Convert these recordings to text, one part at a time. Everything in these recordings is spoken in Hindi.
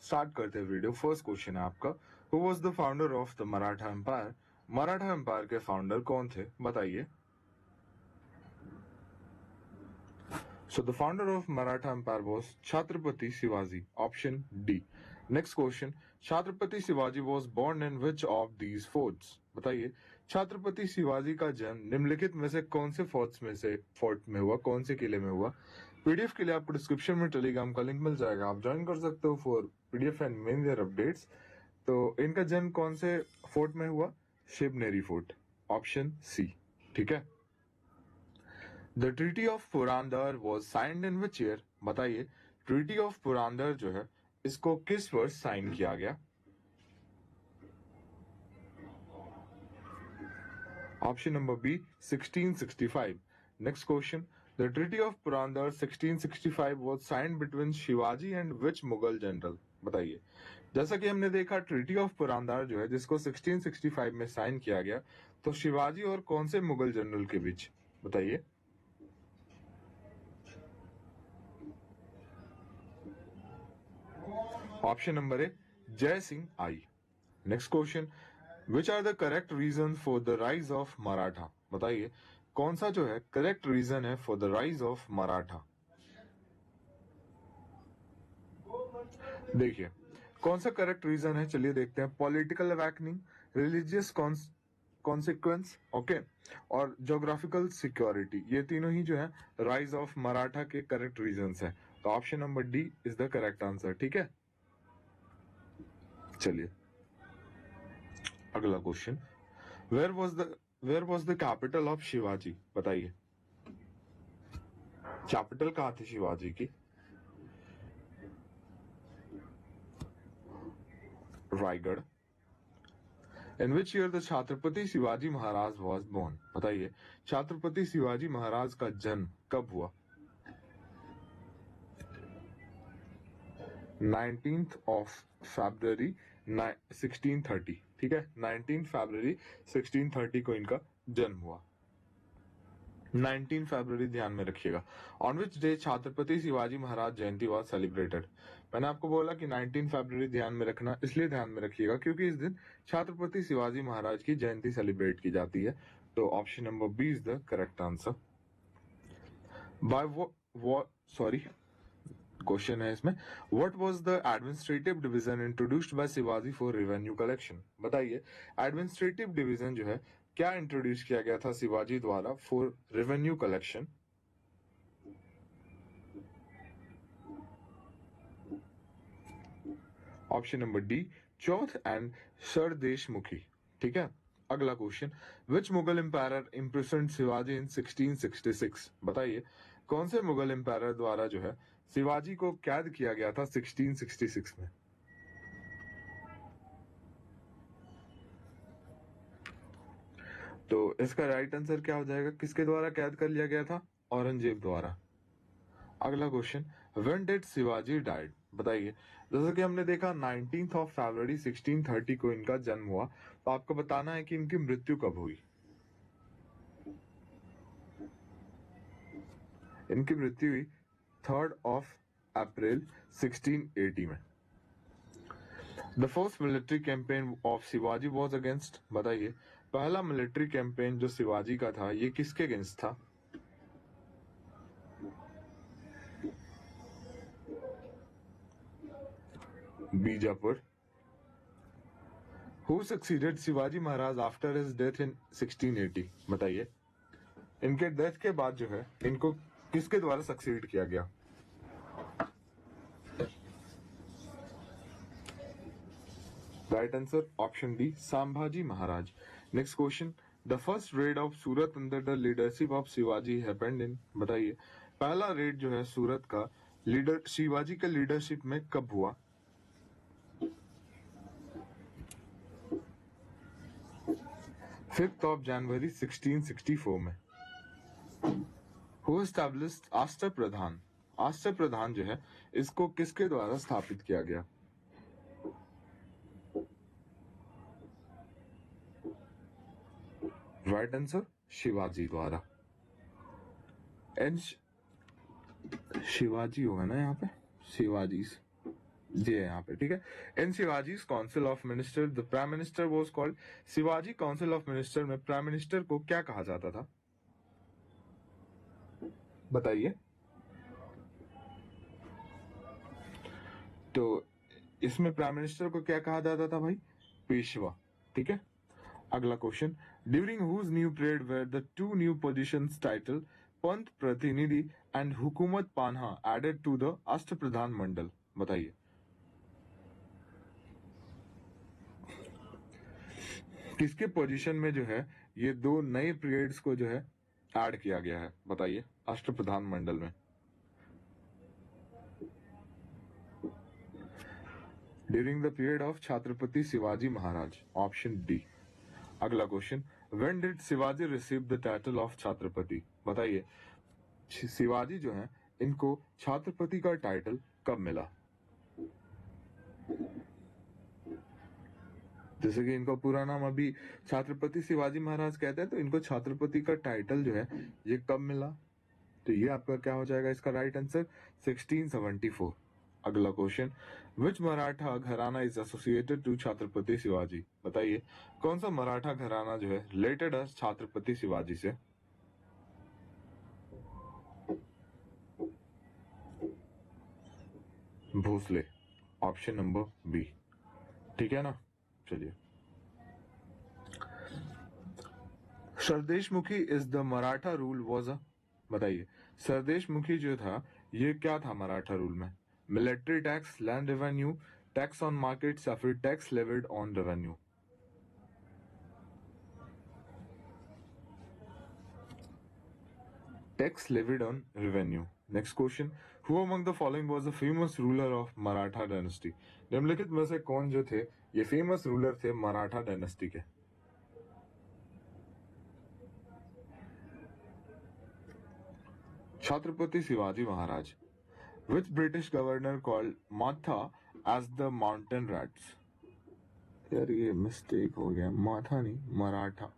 स्टार्ट करते हैं वीडियो। फर्स्ट क्वेश्चन है आपका, who was the founder of the Maratha empire? Maratha empire के फाउंडर कौन थे, बताइए। So the founder of Maratha Empire was Chhatrapati Shivaji. Option D. Next question. Chhatrapati Shivaji was born in which of these forts? बताइए, छत्रपति शिवाजी का जन्म निम्नलिखित में से कौन से फोर्ट में हुआ, कौन से किले में हुआ? पीडीएफ के लिए आपको डिस्क्रिप्शन में टेलीग्राम का लिंक मिल जाएगा, आप ज्वाइन कर सकते हो for PDF and main year updates. तो इनका जन्म कौन से फोर्ट में हुआ? Shivneri fort, option C. ठीक है। The treaty of Purandar was signed in which year? बताइए, ट्रीटी ऑफ पुरंदर जो है इसको किस वर्ष साइन किया गया? Option number B 1665। Next question, the treaty of Purandar 1665 was signed between Shivaji and which Mughal general? बताइए, जैसा कि हमने देखा ट्रीटी ऑफ पुरंदर जो है जिसको 1665 में साइन किया गया, तो शिवाजी और कौन से मुगल जनरल के बीच? बताइए। Option number A Jai Singh आई। Next question, which are the correct reason for the rise of Maratha? बताइए, कौन सा जो है करेक्ट रीजन है for the rise of Maratha? देखिए, कौन सा करेक्ट रीजन है, चलिए देखते हैं। Political awakening, religious consequence, okay, और ज्योग्राफिकल सिक्योरिटी, ये तीनों ही जो है राइज ऑफ मराठा के करेक्ट रीजंस है। तो option number D is the correct answer. ठीक है, चलिए अगला question, where was the capital of Shivaji? बताइए, कैपिटल कहाँ थी शिवाजी की? Raigad. In which year the Chhatrapati Shivaji Maharaj was born? बताइए, छत्रपति शिवाजी महाराज का जन्म कब हुआ? 19th of February 1630। ठीक है, 19 फरवरी 1630 को इनका जन्म हुआ। 19 फरवरी ध्यान में रखिएगा। On which day Chhatrapati Shivaji Maharaj Jayanti was celebrated? मैंने आपको बोला कि 19 फरवरी ध्यान में रखना, इसलिए ध्यान में रखिएगा क्योंकि इस दिन छत्रपति शिवाजी महाराज की जयंती सेलिब्रेट की जाती है। तो option number B is the correct answer. Question है इसमें, what was the administrative division introduced by Shivaji for revenue collection? बताइए, एडमिनिस्ट्रेटिव डिवीजन जो है क्या इंट्रोड्यूस किया गया था शिवाजी द्वारा for revenue collection? Option number D Chauth and Sardeshmukhi. ठीक है, अगला question, which Mughal empire imprisoned Shivaji in 1666? बताइए, कौन से मुगल एम्पायर द्वारा जो है शिवाजी को कैद किया गया था 1666 में? तो इसका राइट आंसर क्या हो जाएगा? किसके द्वारा कैद कर लिया गया था? औरंगजेब द्वारा। अगला question, when did Shivaji died? बताइए, जैसा कि हमने देखा 19th of February 1630 को इनका जन्म हुआ, तो आपको बताना है कि इनकी मृत्यु कब हुई। इनकी मृत्यु हुई 3rd of April 1680 में। The first military campaign of Shivaji was against? बताइए, पहला मिलिट्री कैंपेन जो शिवाजी का था ये किसके अगेंस्ट था? Bijapur. Who succeeded Shivaji Maharaj after his death in 1680? बताइए, इनके डेथ के बाद जो है इनको किसके द्वारा सक्सीड किया गया? Right answer option D Sambhaji Maharaj. Next question, the first rid of Surat under the leadership of Shivaji happened in? बताइए, पहला रेड जो है सूरत का शिवाजी के लीडरशिप में कब हुआ? फिफ्थ ऑफ जनवरी 1664 में। हु एस्टैब्लिश्ड आस्टर प्रधान? आस्टर प्रधान जो है इसको किसके द्वारा स्थापित किया गया? राइट आंसर शिवाजी द्वारा। एंड शिवाजी होगा ना यहाँ पे, शिवाजी। जी यहाँ पे, ठीक है। In Shivaji council of minister the prime minister was called, Shivaji council of minister में प्राइम मिनिस्टर को क्या कहा जाता था, बताइए। तो इसमें प्राइम मिनिस्टर को क्या कहा जाता था भाई, पेशवा, ठीक है। अगला question, during whose new period were the two new positions title Pant Pratinidhi and Hukumat Panha added to the Ashtapradhan Mandal, बताइए। किसके पोजीशन में जो है ये दो नए पीरियड्स को जो है ऐड किया गया है, बताइए, अष्टप्रधान मंडल में। During the period of Chhatrapati Shivaji Maharaj, option D. अगला question, when did Shivaji receive the title of Chhatrapati, बताइए। शिवाजी जो है इनको छत्रपति का टाइटल कब मिला, जैसे कि इनका पूरा नाम अभी छत्रपति शिवाजी महाराज कहते हैं, तो इनको छत्रपति का टाइटल जो है ये कब मिला, तो ये आपका क्या हो जाएगा इसका राइट आंसर, 1674। अगला question, which Maratha gharana is associated to Chhatrapati Shivaji, बताइए कौन सा मराठा घराना जो है रिलेटेड है छत्रपति शिवाजी से। भोसले, ऑप्शन नंबर बी, ठीक है ना। चलिए, sardeshmukhi is the Maratha rule was a, बताइए सरदेशमुखी जो था ये क्या था मराठा रूल में, military tax, land revenue, tax on markets या फिर tax levied on revenue. Tax levied on revenue. Next question, who among the following was the famous ruler of Maratha dynasty, निम्नलिखित में से कौन जो थे ये फेमस रूलर थे मराठा डायनेस्टी के। छत्रपति शिवाजी महाराज। Which British governor called Matha as the mountain rats? यार ये मिस्टेक हो गया, माथा नहीं मराठा।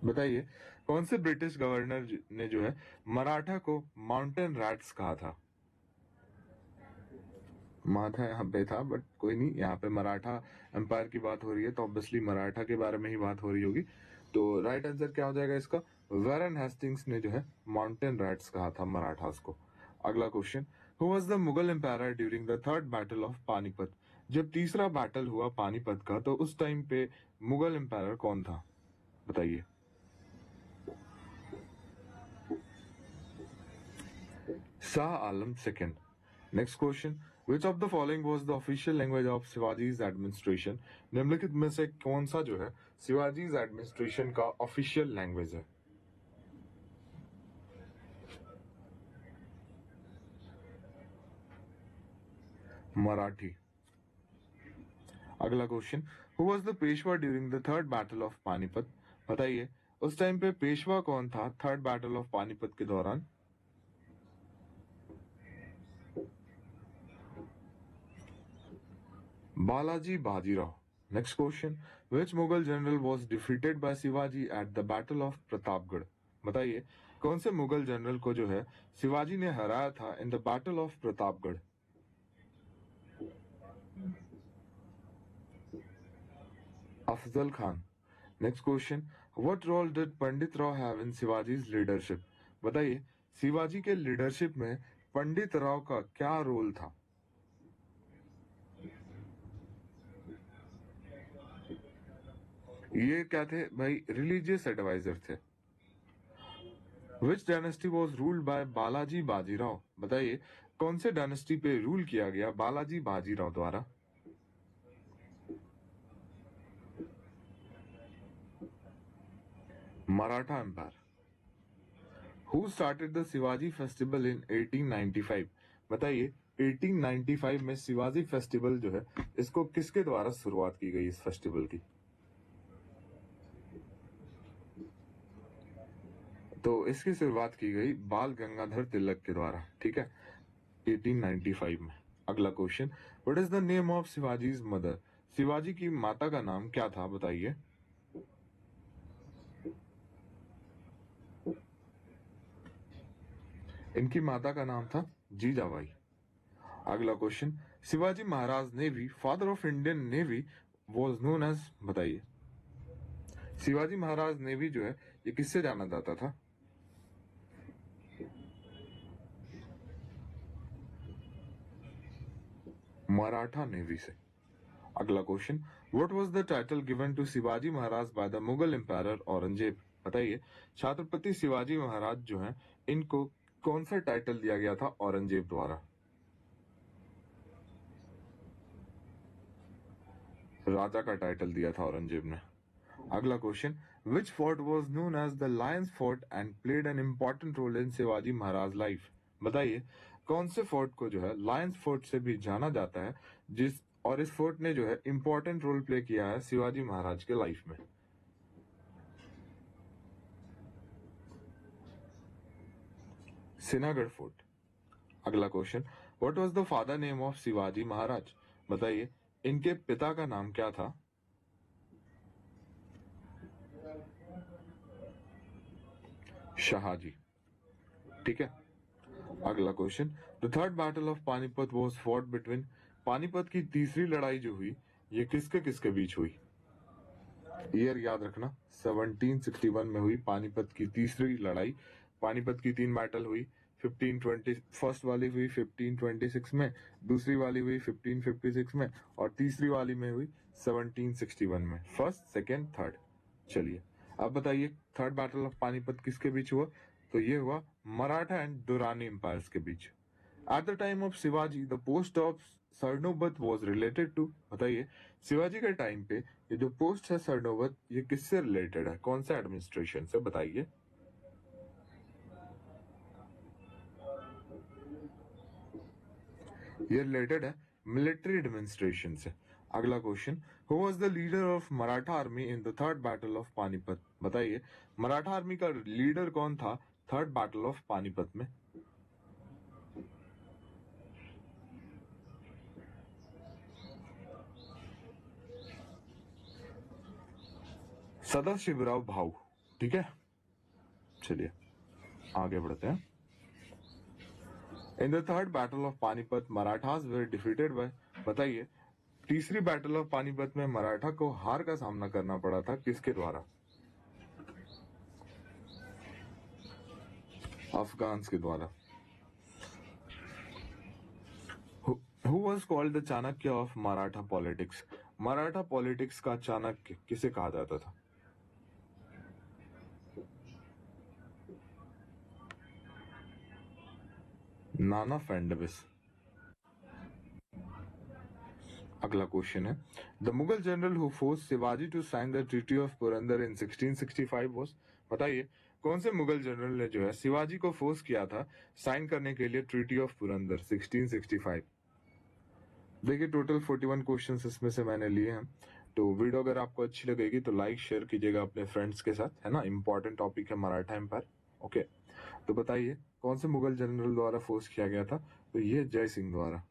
बताइए कौन से ब्रिटिश गवर्नर ने जो है मराठा को माउंटेन रैट्स कहा था। माथा यहाँ पे था बट कोई नहीं, यहाँ पे मराठा एम्पायर की बात हो रही है तो ऑब्वियसली मराठा के बारे में ही बात हो रही होगी। तो राइट आंसर क्या हो जाएगा इसका, वैरन हेस्टिंग्स ने जो है माउंटेन रैट्स कहा था मराठास को। अगला question, who was the Mughal empire during the third battle of Panipat, जब तीसरा बैटल हुआ पानीपत का तो उस टाइम पे मुगल एम्पायर कौन था, बताइए। Shah Alam second. Next question, which of the following was the official language of Shivaji's administration, निम्नलिखित में से कौन सा जो है शिवाजीज एडमिनिस्ट्रेशन का ऑफिशियल लैंग्वेज है। मराठी। अगला question, who was the Peshwa during the third battle of Panipat, बताइए उस टाइम पे पेशवा कौन था थर्ड बैटल ऑफ पानीपत के दौरान। Balaji Bajirao. Next question, which Mughal general was defeated by Shivaji at the battle of Pratapgarh, बताइए कौन से मुगल जनरल को जो है शिवाजी ने हराया था in the battle of Pratapgarh. Afzal Khan. Next question, what role did Pandit Rao have in Shivaji's leadership, बताइए शिवाजी के लीडरशिप में पंडित राव का क्या रोल था। ये क्या थे भाई, रिलीजियस एडवाइजर थे। विच dynasty was ruled by Balaji Bajirao, बताइए कौन से डायनेस्टी पे रूल किया गया बालाजी बाजीराव द्वारा। Maratha empire. Who started the Shivaji festival in 1895, बताइए 1895 में शिवाजी फेस्टिवल जो है इसको किसके द्वारा शुरुआत की गई इस फेस्टिवल की। तो इसकी शुरुआत की गई बाल गंगाधर तिलक के द्वारा, ठीक है, 1895 में। अगला question, what is the name of Shivaji's mother, Shivaji की माता का नाम क्या था, बताइए। इनकी माता का नाम था जीजाबाई। अगला question, Shivaji Maharaj navy father of Indian navy was known as, बताइए शिवाजी महाराज नेवी जो है ये किससे जाना जाता था? मराठा नेवी से। अगला question, what was the title given to Shivaji Maharaj by the Mughal empire Aurangzeb, बताइए छत्रपति शिवाजी महाराज जो हैं इनको कौन सा टाइटल दिया गया था औरंगजेब द्वारा? राजा का टाइटल दिया था औरंगजेब ने। अगला question, which fort was known as the lion's fort and played an important role in Shivaji Maharaj life, बताइए कौन से फोर्ट को जो है लायंस फोर्ट से भी जाना जाता है, जिस और इस फोर्ट ने जो है इंपॉर्टेंट रोल प्ले किया है शिवाजी महाराज के लाइफ में? सिनागढ़ फोर्ट। अगला question, what was the father name of Shivaji Maharaj, बताइए इनके पिता का नाम क्या था? शाहजी। ठीक है। अगला question, the third battle of Panipat was fought between, Panipat की तीसरी लड़ाई जो हुई ये किसके किसके बीच हुई? ईयर याद रखना, 1761 में हुई पानीपत की तीसरी लड़ाई। पानीपत की 3 बैटल हुई, 1520 फर्स्ट वाली हुई 1526 में, दूसरी वाली हुई 1556 में और तीसरी वाली में हुई 1761 में। First, second, third. चलिए अब बताइए थर्ड बैटल ऑफ पानीपत किसके बीच हुआ? तो ये हुआ मराठा एंड दुरानी एम्पायर्स के बीच। At the time of Shivaji the post of Sarnobat was related to, बताइए शिवाजी के टाइम पे ये जो पोस्ट है सरनोबत ये किससे रिलेटेड है, कौन सा एडमिनिस्ट्रेशन से, बताइए? ये रिलेटेड है मिलिट्री एडमिनिस्ट्रेशन से। अगला question, who was the leader of Maratha army in the third battle of Panipat, बताइए मराठा आर्मी का लीडर कौन था थर्ड बैटल ऑफ पानीपत में? सदाशिवराव भाऊ। ठीक है, चलिए आगे बढ़ते हैं। In the third battle of Panipat Marathas were defeated by, बताइए तीसरी बैटल ऑफ पानीपत में मराठा को हार का सामना करना पड़ा था किसके द्वारा? अफगान्स के द्वारा। Who was called the Chanakya of Maratha politics, Maratha politics का चाणक्य किसे कहा जाता था? नाना फैंडविस। अगला क्वेश्चन है, the Mughal general who force Shivaji to sign the treaty of Purandar in 1665 was, बताइए कौन से मुगल जनरल ने जो है शिवाजी को फोर्स किया था साइन करने के लिए ट्रीटी ऑफ पुरंदर 1665? देखिए टोटल 41 क्वेश्चंस इसमें से मैंने लिए हैं। तो वीडियो अगर आपको अच्छी लगेगी तो लाइक शेयर कीजिएगा अपने फ्रेंड्स के साथ, है ना, इंपॉर्टेंट टॉपिक है मराठा एम्पायर। ओके, तो बताइए कौन से मुगल जनरल द्वारा फोर्स किया गया था? तो ये जय सिंह द्वारा।